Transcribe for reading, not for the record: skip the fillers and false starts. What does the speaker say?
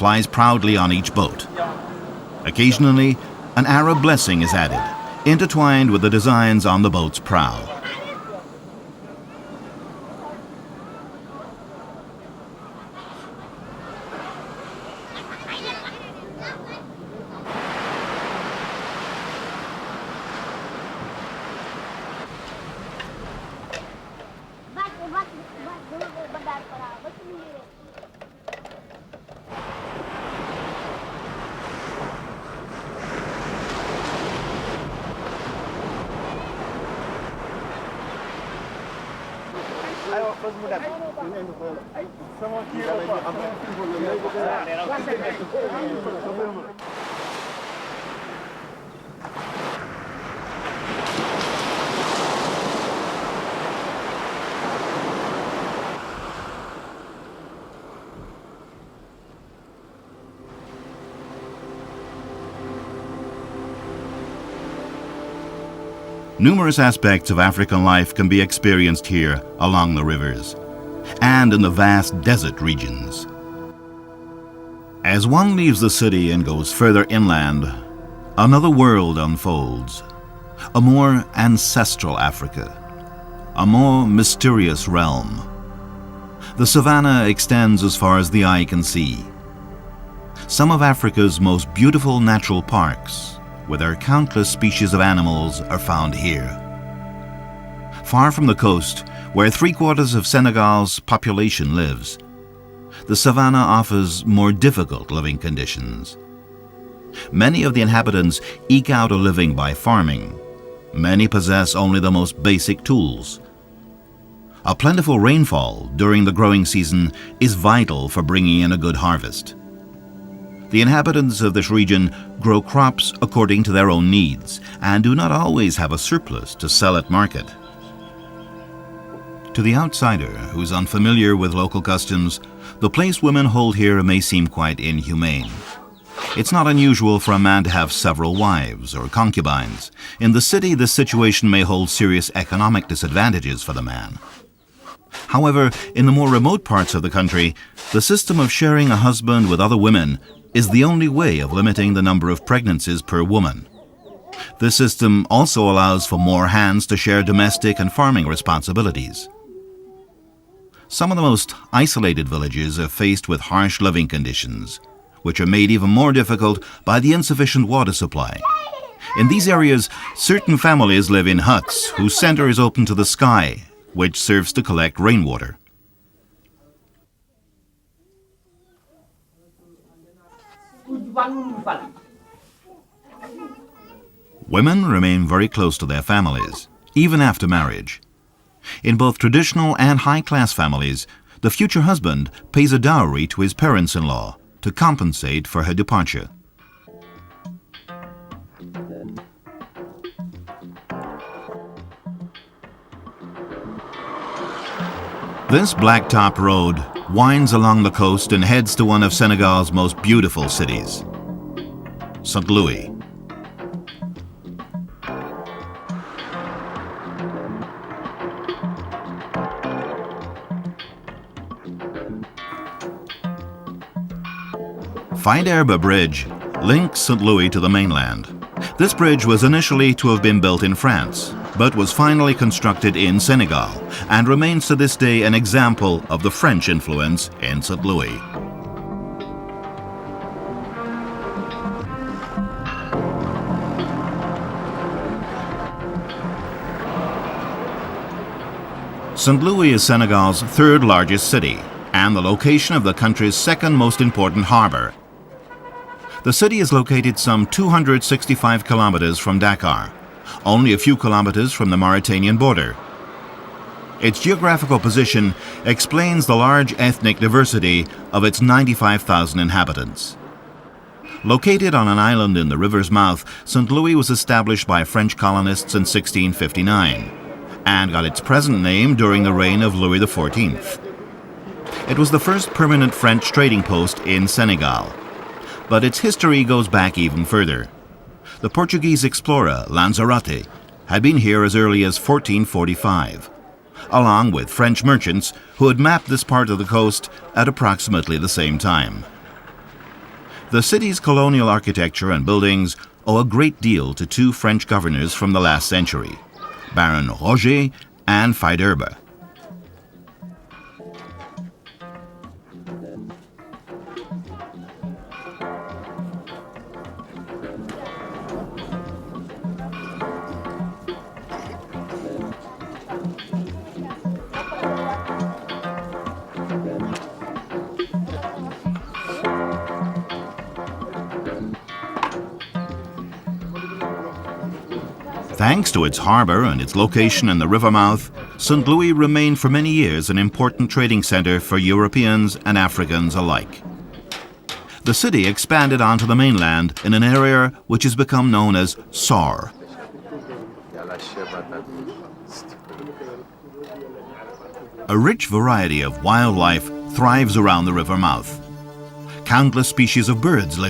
flies proudly on each boat. Occasionally, an Arab blessing is added, intertwined with the designs on the boat's prow. Numerous aspects of African life can be experienced here along the rivers and in the vast desert regions. As one leaves the city and goes further inland, another world unfolds, a more ancestral Africa, a more mysterious realm. The savannah extends as far as the eye can see. Some of Africa's most beautiful natural parks, with their countless species of animals, are found here. Far from the coast, where 3/4 of Senegal's population lives, the savannah offers more difficult living conditions. Many of the inhabitants eke out a living by farming. Many possess only the most basic tools. A plentiful rainfall during the growing season is vital for bringing in a good harvest. The inhabitants of this region grow crops according to their own needs and do not always have a surplus to sell at market. To the outsider who's unfamiliar with local customs, the place women hold here may seem quite inhumane. It's not unusual for a man to have several wives or concubines. In the city, this situation may hold serious economic disadvantages for the man. However, in the more remote parts of the country, the system of sharing a husband with other women is the only way of limiting the number of pregnancies per woman. This system also allows for more hands to share domestic and farming responsibilities. Some of the most isolated villages are faced with harsh living conditions, which are made even more difficult by the insufficient water supply. In these areas, certain families live in huts whose center is open to the sky, which serves to collect rainwater. Women remain very close to their families, even after marriage. In both traditional and high-class families, the future husband pays a dowry to his parents-in-law to compensate for her departure. This blacktop road winds along the coast and heads to one of Senegal's most beautiful cities, St. Louis. Faidherbe Bridge links St. Louis to the mainland. This bridge was initially to have been built in France, but was finally constructed in Senegal and remains to this day an example of the French influence in St. Louis. St. Louis is Senegal's third largest city and the location of the country's second most important harbor. The city is located some 265 kilometers from Dakar, only a few kilometers from the Mauritanian border. Its geographical position explains the large ethnic diversity of its 95,000 inhabitants. Located on an island in the river's mouth, St. Louis was established by French colonists in 1659 and got its present name during the reign of Louis XIV. It was the first permanent French trading post in Senegal, but its history goes back even further. The Portuguese explorer Lanzarote had been here as early as 1445, along with French merchants who had mapped this part of the coast at approximately the same time. The city's colonial architecture and buildings owe a great deal to two French governors from the last century, Baron Roger and Faidherbe. Thanks to its harbour and its location in the river mouth, St. Louis remained for many years an important trading centre for Europeans and Africans alike. The city expanded onto the mainland in an area which has become known as SAR. A rich variety of wildlife thrives around the river mouth. Countless species of birds live